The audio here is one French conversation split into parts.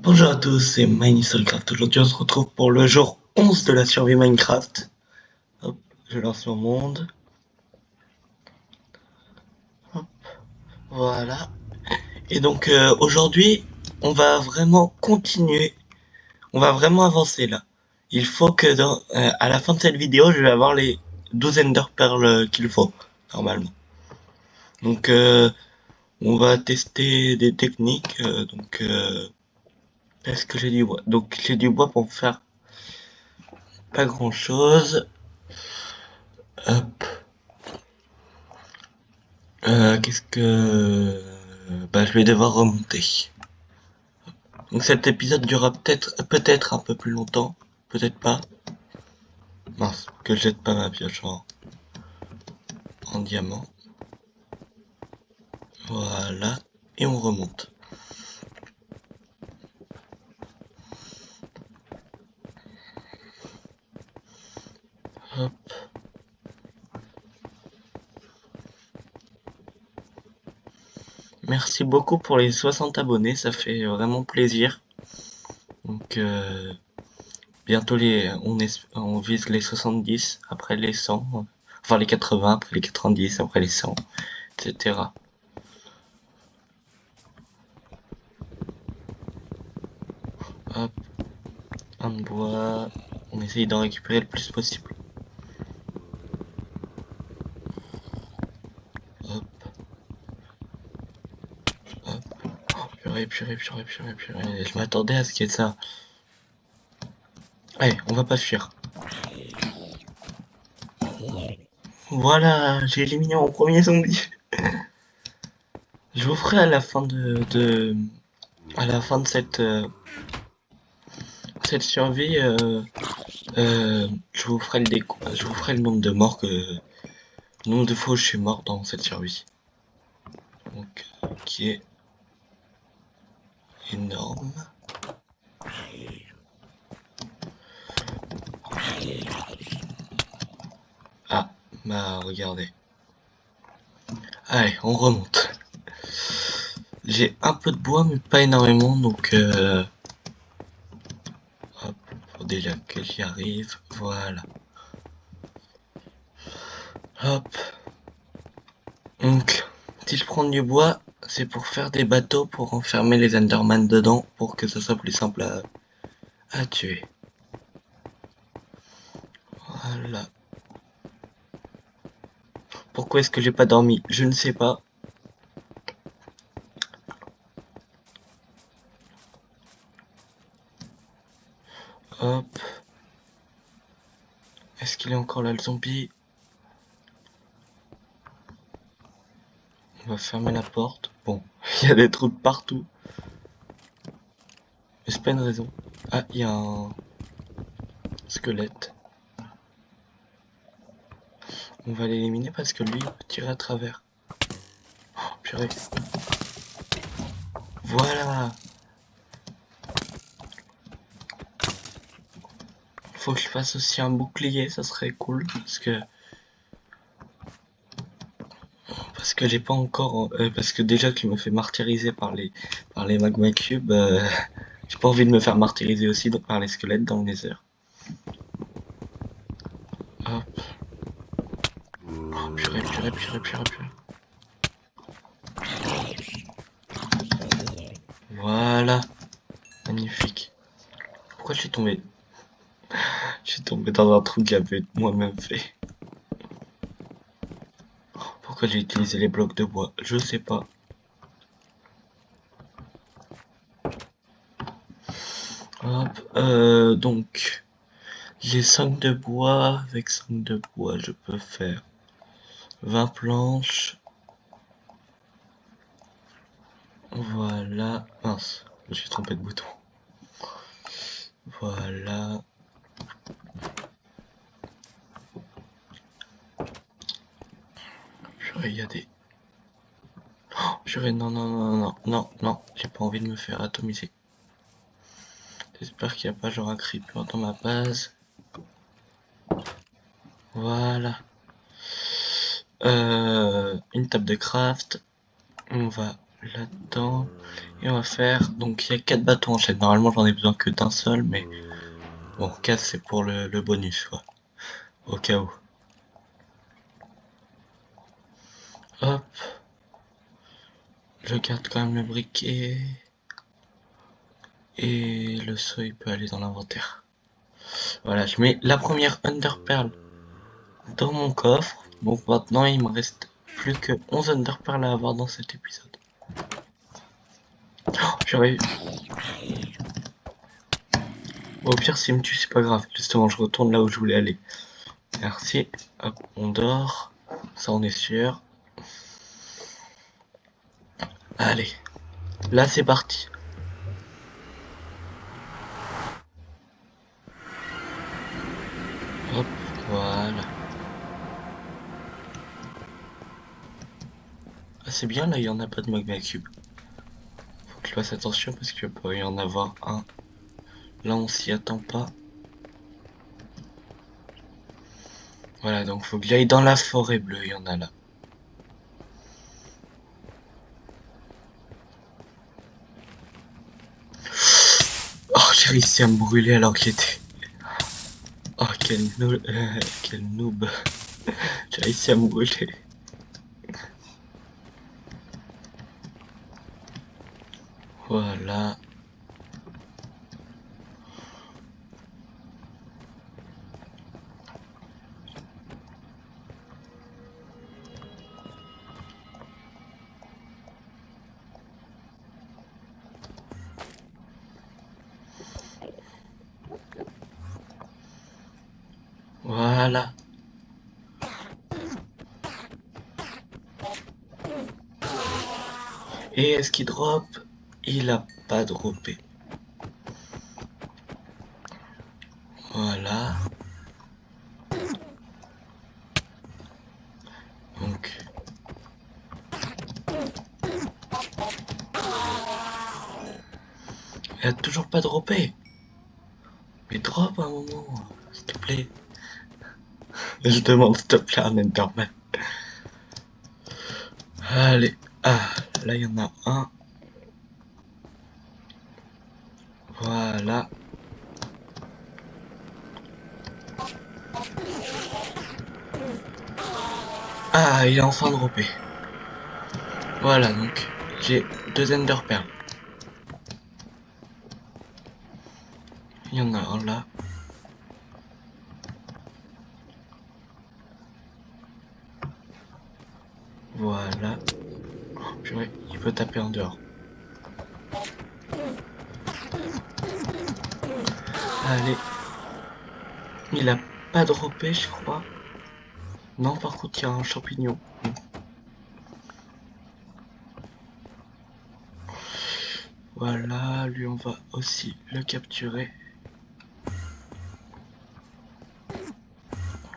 Bonjour à tous, c'est MineSolcraft. Aujourd'hui, on se retrouve pour le jour 11 de la survie Minecraft. Hop, je lance mon monde. Hop, voilà. Et donc, aujourd'hui, on va vraiment continuer. On va vraiment avancer là. Il faut que à la fin de cette vidéo, je vais avoir les 12 Ender Pearls qu'il faut, normalement. Donc, on va tester des techniques. Est-ce que j'ai du bois? Donc, j'ai du bois pour faire pas grand chose. Hop. Qu'est-ce que... Bah, je vais devoir remonter. Donc cet épisode durera peut-être un peu plus longtemps. Peut-être pas. Mince, que je jette pas ma pioche en diamant. Voilà. Et on remonte. Hop. Merci beaucoup pour les 60 abonnés, ça fait vraiment plaisir. Donc bientôt on vise les 70, après les 100, enfin les 80, après les 90, après les 100, etc. Hop, un de bois, on essaye d'en récupérer le plus possible. Hop, hop. Oh, purée, purée, purée, purée, purée. Je m'attendais à ce qu'il y ait ça. Allez, on va pas fuir. Voilà, j'ai éliminé mon premier zombie. Je vous ferai à la fin à la fin de cette survie, je vous ferai le nombre de morts le nombre de fois où je suis mort dans cette survie. Donc, qui est énorme. Ah, bah regardez. Allez, on remonte. J'ai un peu de bois, mais pas énormément, donc hop, faut déjà que j'y arrive. Voilà. Hop. Donc, si je prends du bois, c'est pour faire des bateaux pour enfermer les Enderman dedans pour que ça soit plus simple à tuer. Voilà. Pourquoi est-ce que j'ai pas dormi? Je ne sais pas. Hop. Est-ce qu'il est encore là le zombie? On va fermer la porte. Bon, il y a des trous de partout. Mais c'est pas une raison. Ah, il y a un squelette. On va l'éliminer parce que lui, il peut tirer à travers. Oh, purée. Voilà. Faut que je fasse aussi un bouclier, ça serait cool. Parce que j'ai pas encore... parce que déjà que je me fais martyriser par les magma cubes, j'ai pas envie de me faire martyriser aussi par les squelettes dans le nether. Hop. Oh, purée, purée, purée, purée, purée. Voilà. Magnifique. Pourquoi je suis tombé? Je suis tombé dans un trou que j'avais moi-même fait. Pourquoi j'ai utilisé les blocs de bois? Je sais pas. Hop, donc j'ai 5 de bois. Avec 5 de bois, je peux faire 20 planches. Voilà. Mince, je me suis trompé de bouton. Voilà. Purée, il y a des... Oh, purée, non, non, non, non, non, non, j'ai pas envie de me faire atomiser. J'espère qu'il n'y a pas genre un creeper dans ma base. Voilà. Une table de craft. On va là-dedans. Et on va faire... Donc il y a 4 bâtons en chaîne. Normalement j'en ai besoin que d'un seul, mais... Bon, 4 c'est pour le bonus, quoi. Au cas où. Hop. Je garde quand même le briquet. Et le seau il peut aller dans l'inventaire. Voilà, je mets la première Ender Pearl dans mon coffre. Donc maintenant il me reste plus que 11 Ender Pearl à avoir dans cet épisode. Oh, j'arrive. Bon, au pire s'il me tue c'est pas grave. Justement je retourne là où je voulais aller. Merci. Hop, on dort. Ça on est sûr. Allez. Là c'est parti. Hop, voilà. Ah c'est bien là, il y en a pas de magma cube. Faut que je fasse attention parce qu'il peut y en avoir un. Là on s'y attend pas. Voilà, donc faut que j'aille dans la forêt bleue, il y en a là. Oh, j'ai réussi à me brûler alors que j'étais... Oh, quel noob. J'ai réussi à me brûler. Voilà. Voilà. Et est-ce qu'il drop? Il a pas droppé. Voilà. Donc... Il a toujours pas droppé. Mais drop un moment, s'il te plaît. Je demande s'il te plaît un Enderman. Allez. Ah, là il y en a un. Voilà. Ah, il a enfin droppé. Voilà, donc j'ai 2 Ender Pearls. Il y en a un là. Voilà. Oh, purée, il peut taper en dehors. Allez. Il a pas droppé, je crois. Non, par contre, il y a un champignon. Voilà, lui, on va aussi le capturer.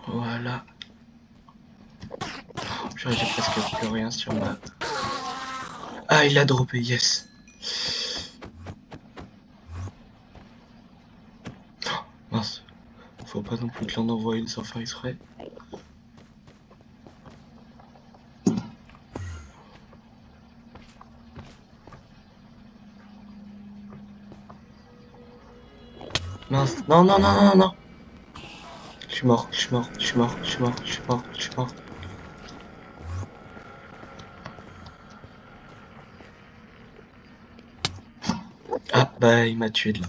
Voilà. Oh, purée, j'ai presque plus rien sur ma... Ah, il a droppé, yes. Oh, mince. Faut pas non plus que l'on envoie une sans faire exprès. Mince. Non, non, non, non, non. Je suis mort, je suis mort, je suis mort, je suis mort, je suis mort, je suis mort. Ah, bah, il m'a tué de là.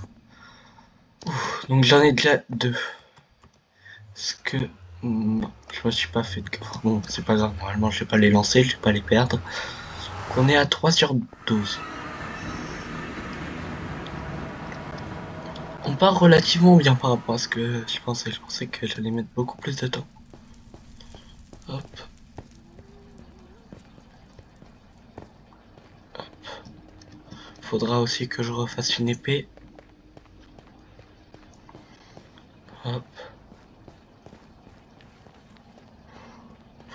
Ouf, donc j'en ai déjà 2. Est-ce que... Non, je me suis pas fait de coffre. Bon, c'est pas grave, normalement je vais pas les lancer, je vais pas les perdre. Donc on est à 3 sur 12. On part relativement bien par rapport à ce que je pensais. Je pensais que j'allais mettre beaucoup plus de temps. Hop. Faudra aussi que je refasse une épée. Hop.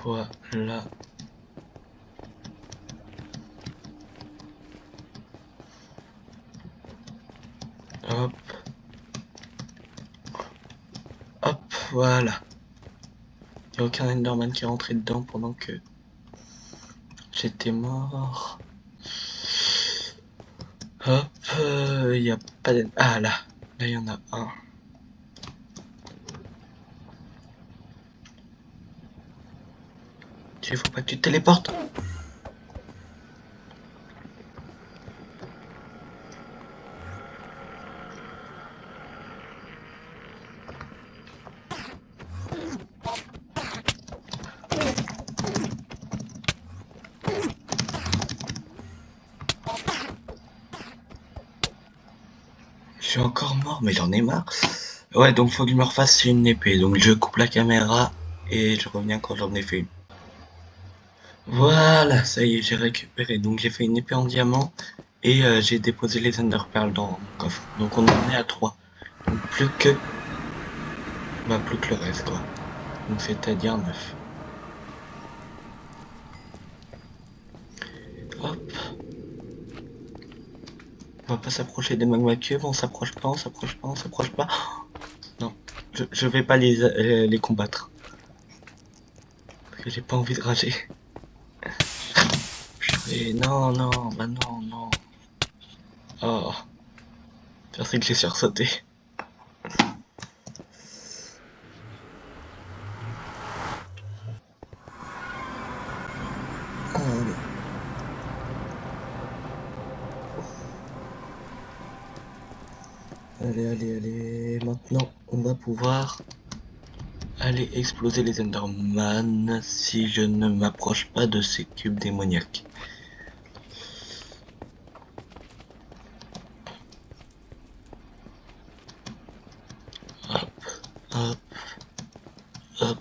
Voilà. Hop. Hop, voilà. Il n'y a aucun Enderman qui est rentré dedans pendant que j'étais mort. Hop, y a pas de... Ah là, là y en a un. Tu faut pas que tu te téléportes. Je suis encore mort, mais j'en ai marre. Ouais, donc faut que je me refasse une épée. Donc je coupe la caméra et je reviens quand j'en ai fait une. Voilà, ça y est, j'ai récupéré. Donc j'ai fait une épée en diamant et j'ai déposé les Ender Pearls dans mon coffre. Donc on en est à 3. Donc plus que... Bah plus que le reste quoi. Donc c'est-à-dire 9. Hop, on va pas s'approcher des magma cubes, on s'approche pas, on s'approche pas, on s'approche pas. Non, je vais pas les combattre. Parce que j'ai pas envie de rager. Et non, non, bah non, non. Oh, c'est que j'ai sursauté. Allez, allez, allez. Maintenant, on va pouvoir aller exploser les Enderman si je ne m'approche pas de ces cubes démoniaques. Hop, hop, hop.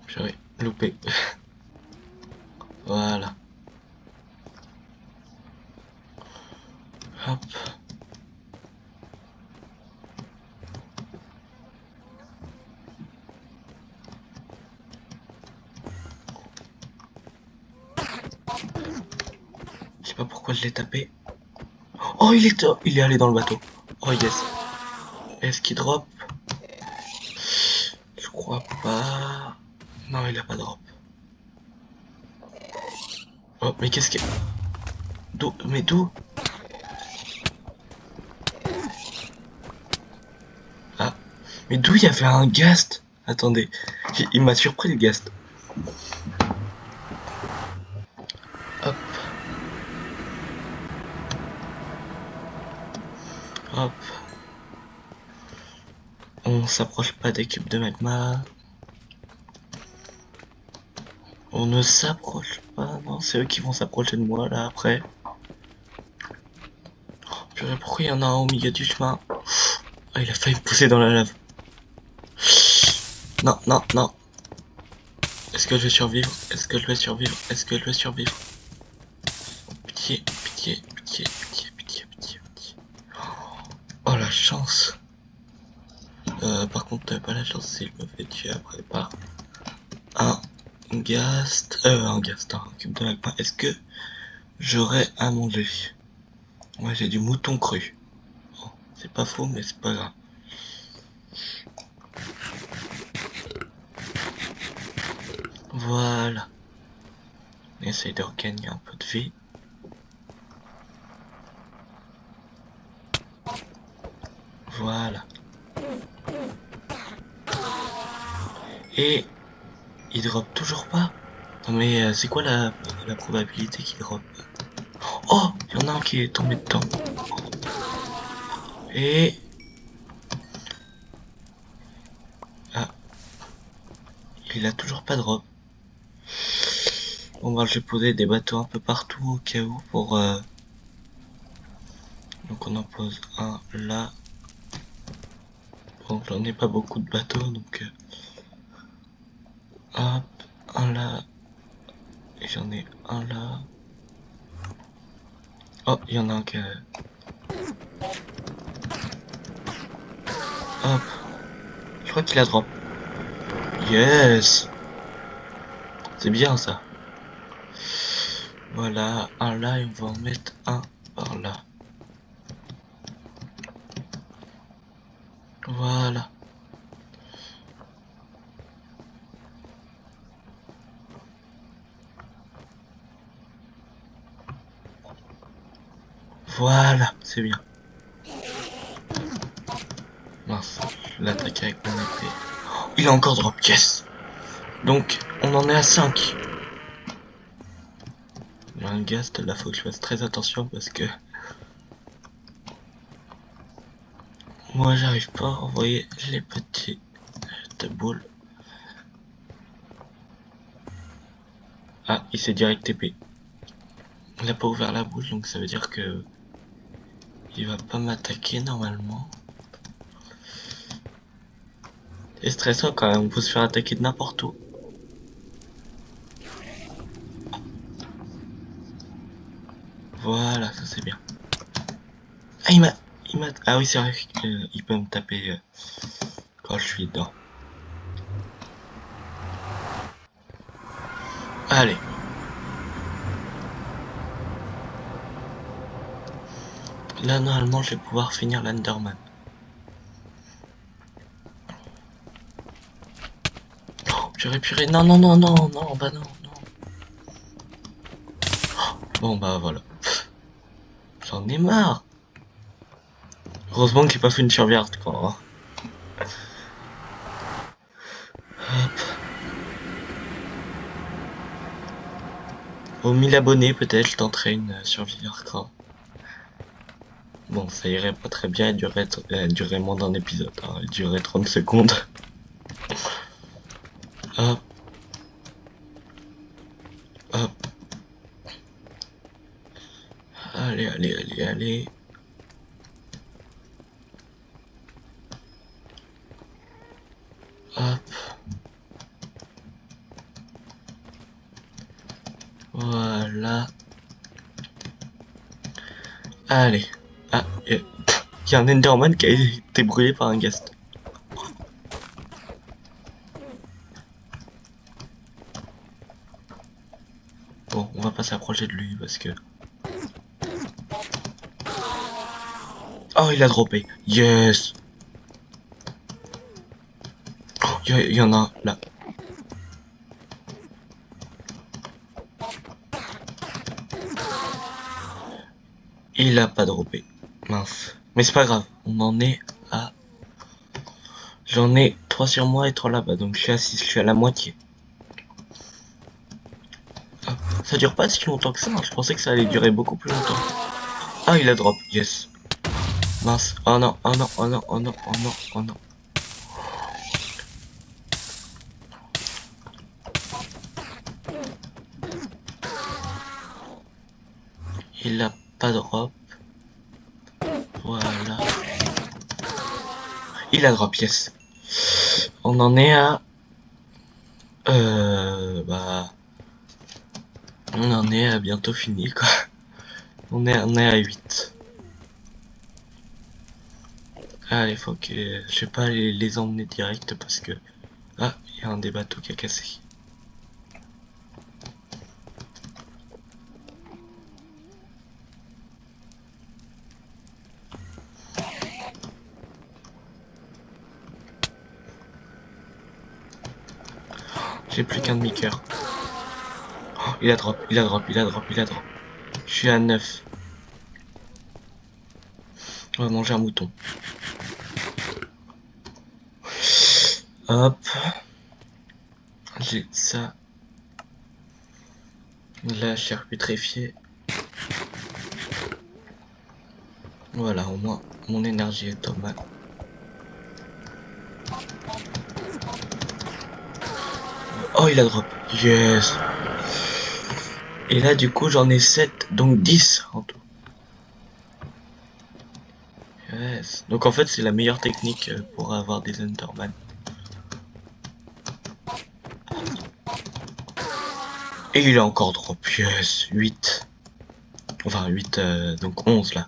J'aurais loupé. Voilà. Hop. Je sais pas pourquoi je l'ai tapé. Oh, il est allé dans le bateau. Oh yes. Est-ce qu'il drop? Je crois pas. Non, il a pas drop. Oh, mais qu'est-ce que... D'où? Mais d'où? Ah. Mais d'où il y avait un ghast? Attendez. Il m'a surpris le ghast. Hop, hop. On s'approche pas des cubes de magma. On ne s'approche pas. Non, c'est eux qui vont s'approcher de moi là après. Purée, pourquoi il y en a un au milieu du chemin? Ah, il a failli me pousser dans la lave. Non, non, non. Est-ce que je vais survivre? Est-ce que je vais survivre? Est-ce que je vais survivre? Pitié, pitié, pitié, pitié, pitié, pitié, pitié. Oh la chance. Par contre, pas la chance si je me fais tuer après par un un cube de magma. Est-ce que j'aurai à manger? Ouais, j'ai du mouton cru. Bon, c'est pas faux, mais c'est pas grave. Voilà. On essaye de regagner un peu de vie. Voilà. Et il drop toujours pas. Non mais c'est quoi la probabilité qu'il drop? Oh, il y en a un qui est tombé dedans. Et... Ah, il a toujours pas drop. Bon bah je vais poser des bateaux un peu partout au cas où pour... Donc on en pose un là. Bon j'en ai pas beaucoup de bateaux donc... Hop, un là. Et j'en ai un là. Oh, il y en a un qui a... Hop, je crois qu'il a drop. Yes! C'est bien ça. Voilà, un là et on va en mettre un par là. Voilà. Voilà, c'est bien. Mince, je l'attaque avec mon épée. Oh, il a encore drop, yes. Donc, on en est à 5. Il y a un ghast, là faut que je fasse très attention parce que moi j'arrive pas à envoyer les petits boules. Ah, il s'est direct TP. Il a pas ouvert la boule, donc ça veut dire que il va pas m'attaquer normalement. C'est stressant quand même, on peut se faire attaquer de n'importe où. Voilà, ça c'est bien. Ah, ah oui, c'est vrai qu'il peut me taper quand je suis dedans. Allez. Là, normalement, je vais pouvoir finir l'Enderman. Oh, purée. Non, non, non, non, non, bah non, non. Bon, bah voilà. J'en ai marre. Heureusement que j'ai pas fait une survie hardcore. Aux 1000 abonnés, peut-être, je tenterai une survie hardcore. Bon, ça irait pas très bien, elle durerait moins d'un épisode. Hein. Elle durerait 30 secondes. Hop. Hop. Allez. Hop. Voilà. Allez. Ah, il y a un Enderman qui a été brûlé par un ghast. Bon, on va pas s'approcher de lui parce que... Oh, il a droppé. Yes. Oh, il y en a un là. Il a pas droppé. Mince. Mais c'est pas grave. On en est à... J'en ai 3 sur moi et 3 là-bas. Donc je suis à 6. Je suis à la moitié. Ah, ça dure pas si longtemps que ça. Hein. Je pensais que ça allait durer beaucoup plus longtemps. Ah, il a drop. Yes. Mince. Oh non. Il a pas drop. Voilà. Il a drop, yes. On en est à... Bah... On en est à bientôt fini, quoi. On est à 8. Allez, faut que... Je vais pas les emmener direct parce que... Ah, il y a un des bateaux qui a cassé. J'ai plus qu'un demi-cœur. Oh, il a drop. Je suis à 9. On va manger un mouton. Hop. J'ai ça. La chair putréfiée. Voilà, au moins, mon énergie est au max. Oh, il a drop. Yes. Et là, du coup, j'en ai 7, donc 10 en tout. Yes. Donc en fait, c'est la meilleure technique pour avoir des Enderman. Et il a encore drop. Yes. 8. Enfin, 8, donc 11 là.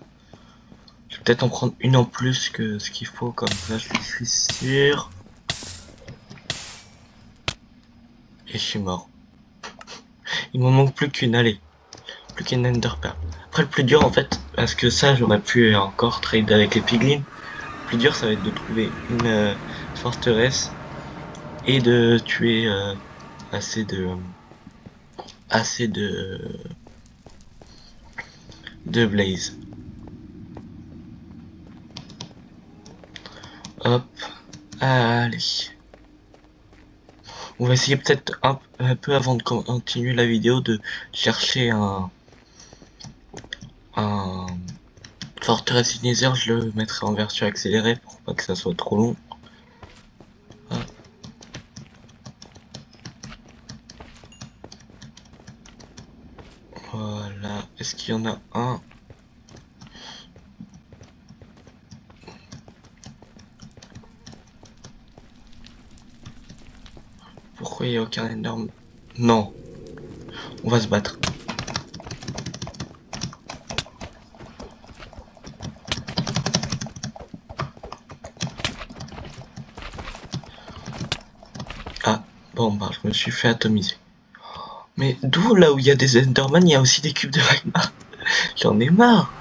Je vais peut-être en prendre une en plus que ce qu'il faut, comme ça, je suis sûr. Et je suis mort. Il m'en manque plus qu'une, allez. Plus qu'une Enderpearl. Après, le plus dur, en fait, parce que ça, j'aurais pu encore trade avec les piglins. Le plus dur, ça va être de trouver une forteresse et de tuer assez de... assez de blaze. Allez. On va essayer peut-être un peu avant de continuer la vidéo de chercher un Fortress in Nether. Je le mettrai en version accélérée pour pas que ça soit trop long. Ah. Voilà. Est-ce qu'il y en a un? Pourquoi il n'y a aucun énorme... Non. On va se battre. Ah. Bon bah je me suis fait atomiser. Mais d'où là où il y a des Enderman, il y a aussi des cubes de magma. J'en ai marre.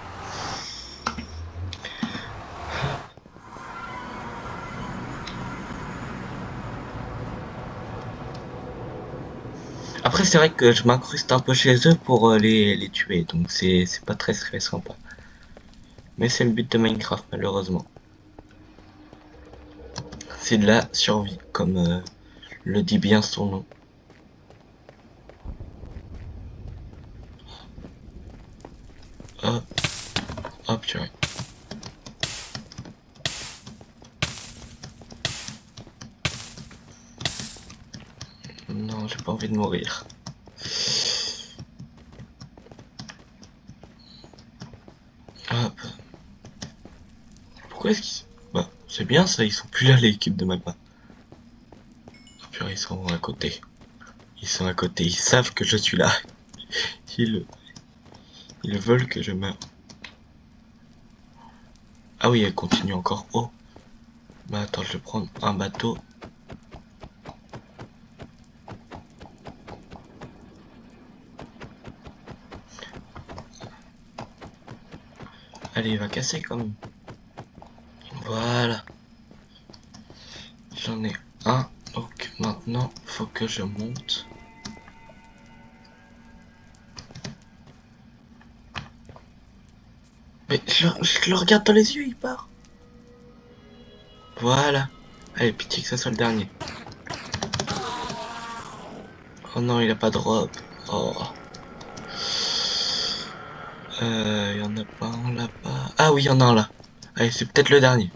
Après c'est vrai que je m'incruste un peu chez eux pour les tuer, donc c'est pas très sympa. Mais c'est le but de Minecraft malheureusement. C'est de la survie, comme le dit bien son nom. Hop, hop, purée. Non, j'ai pas envie de mourir. Hop. Pourquoi est-ce qu'ils... Bah, c'est bien ça, ils sont plus là l'équipe de magma. Oh purée, ils sont à côté. Ils sont à côté, ils savent que je suis là. Ils, ils veulent que je meure. Ah oui, elle continue encore. Oh. Bah attends, je vais prendre un bateau. Allez, il va casser quand même. Voilà. J'en ai un. Donc maintenant, faut que je monte. Mais je le regarde dans les yeux, il part. Voilà. Allez, pitié que ça soit le dernier. Oh non, il a pas de drop. Oh. Il y en a pas un là-bas. Ah oui, il y en a un là. Allez, c'est peut-être le dernier.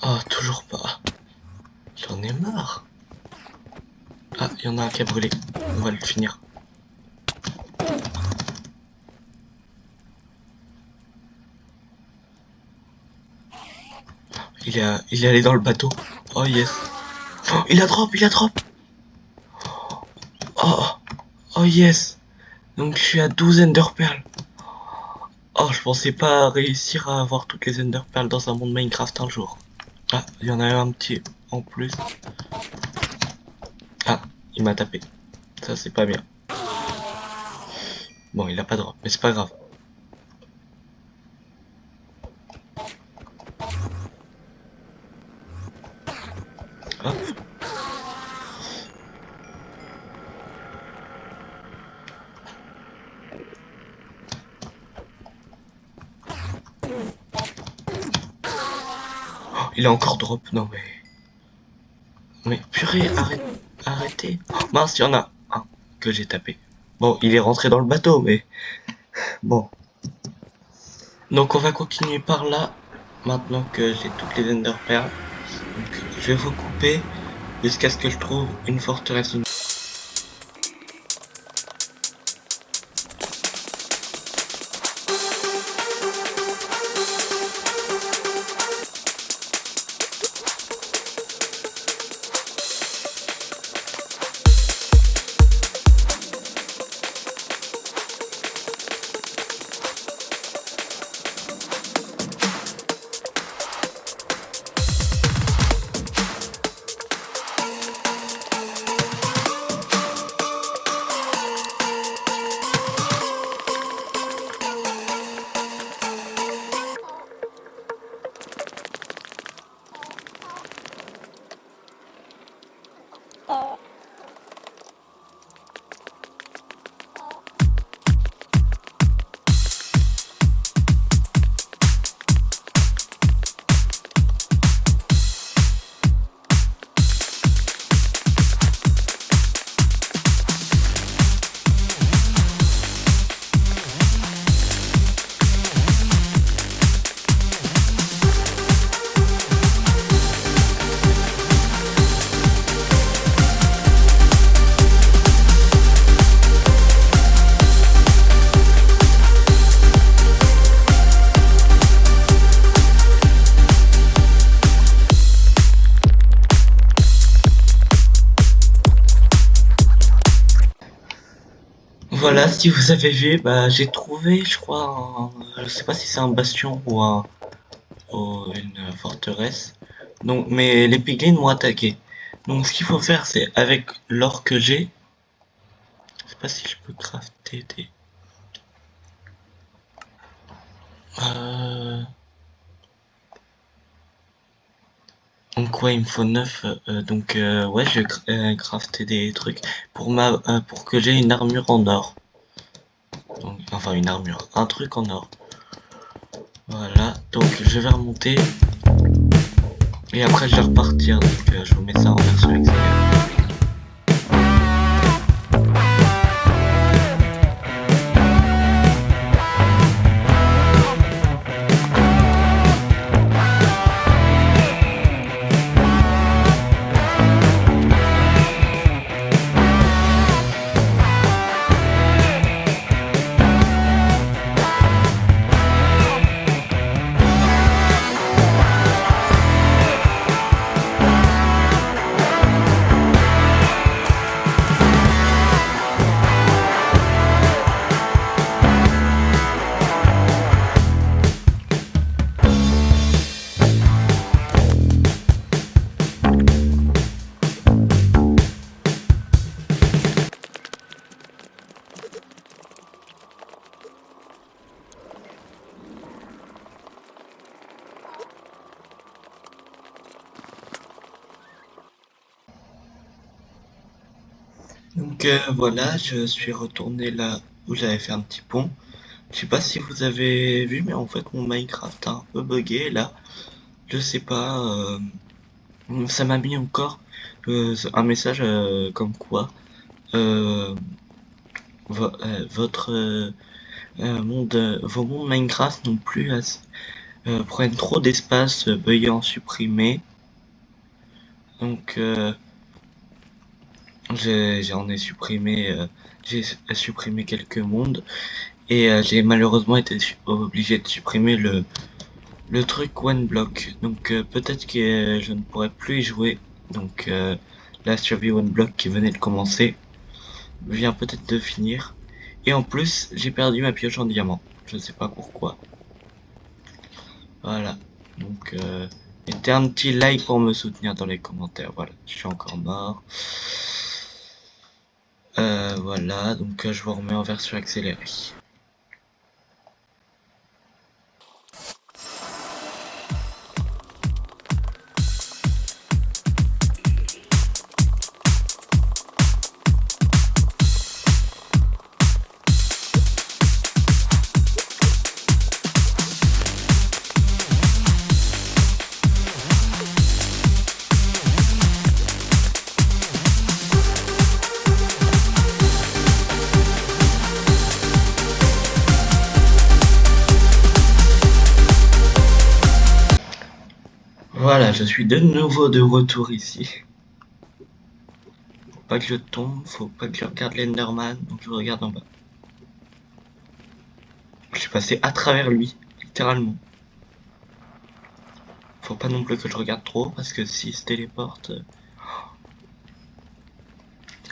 Oh, toujours pas. J'en ai marre. Ah, il y en a un qui a brûlé. On va le finir. Il est allé dans le bateau. Oh yes. Oh, il a drop, il a drop. Oh, oh yes. Donc je suis à 12 Ender Pearl. Oh, je pensais pas réussir à avoir toutes les Ender Pearl dans un monde Minecraft un jour. Ah, il y en a un petit en plus. Ah, il m'a tapé. Ça, c'est pas bien. Bon, il a pas de drop, mais c'est pas grave. Hop. Oh, il a encore drop. Non, mais... Mais purée, arrêtez. Oh, mince, il y en a un que j'ai tapé. Bon, il est rentré dans le bateau, mais... Bon. Donc on va continuer par là. Maintenant que j'ai toutes les Ender Pearls. Donc je vais recouper jusqu'à ce que je trouve une forteresse. voilà, si vous avez vu, bah j'ai trouvé, je crois, je sais pas si c'est un bastion ou une forteresse. Donc, mais les piglins m'ont attaqué. Donc, ce qu'il faut faire, c'est avec l'or que j'ai. Je sais pas si je peux crafter des. Euh... Donc ouais, il me faut 9. Ouais, je vais crafter des trucs pour que j'ai une armure en or. Donc, enfin une armure, un truc en or. Voilà, donc je vais remonter et après je vais repartir. Donc je vous mets ça en version accélérée. Donc voilà, je suis retourné là où j'avais fait un petit pont. Je sais pas si vous avez vu, mais en fait mon Minecraft a un peu bugué là. Je sais pas, ça m'a mis encore un message comme quoi euh, votre vos mondes Minecraft non plus prennent trop d'espace, veuillez en supprimer. Donc j'en ai supprimé, j'ai supprimé quelques mondes et j'ai malheureusement été obligé de supprimer le truc One Block. Donc peut-être que je ne pourrai plus y jouer. Donc la survie One Block qui venait de commencer vient peut-être de finir. Et en plus, j'ai perdu ma pioche en diamant. Je sais pas pourquoi. Voilà. Donc mettez un petit like pour me soutenir dans les commentaires. Voilà, je suis encore mort. Voilà, donc je vous remets en version accélérée. Voilà, je suis de nouveau de retour ici. Faut pas que je tombe, faut pas que je regarde l'Enderman, donc je regarde en bas. Je suis passé à travers lui, littéralement. Faut pas non plus que je regarde trop, parce que s'il se téléporte...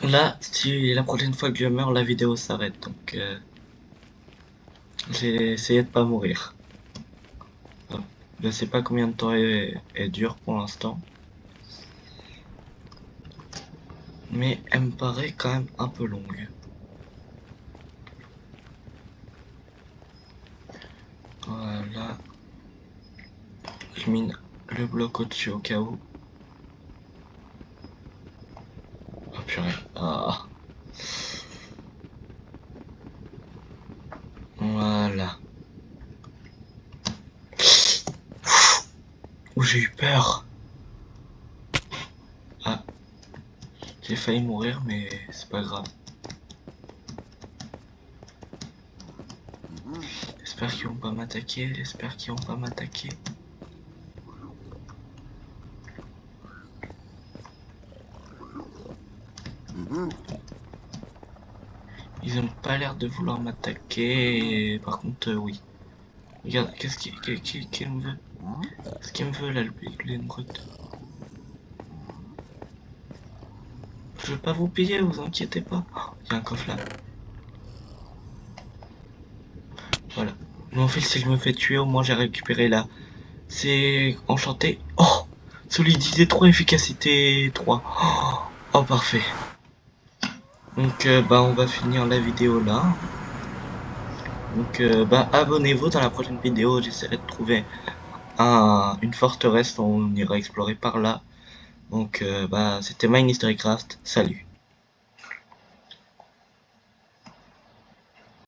Là, si la prochaine fois que je meurs, la vidéo s'arrête, donc... j'ai essayé de pas mourir. Bon, je sais pas combien de temps elle dure pour l'instant. Mais elle me paraît quand même un peu longue. Voilà. Je mine le bloc au-dessus au cas où. Oh purée. Ah. Voilà. Ouh, j'ai eu peur. Ah. J'ai failli mourir, mais c'est pas grave. J'espère qu'ils vont pas m'attaquer. J'espère qu'ils vont pas m'attaquer. Ils ont pas l'air de vouloir m'attaquer. Par contre, oui. Regarde, qu'est-ce qu'il me veut? Qu'est-ce qu'il me veut là, l'émeraude? Je veux pas vous payer, vous inquiétez pas. Oh, il y a un coffre là. Mon fils, si je me fais tuer, au moins j'ai récupéré là. C'est enchanté. Oh, solidité 3, efficacité 3. Oh, parfait. Donc bah on va finir la vidéo là. Donc bah abonnez-vous, dans la prochaine vidéo j'essaierai de trouver une forteresse, on ira explorer par là. Donc bah c'était Mine Historycraft, salut.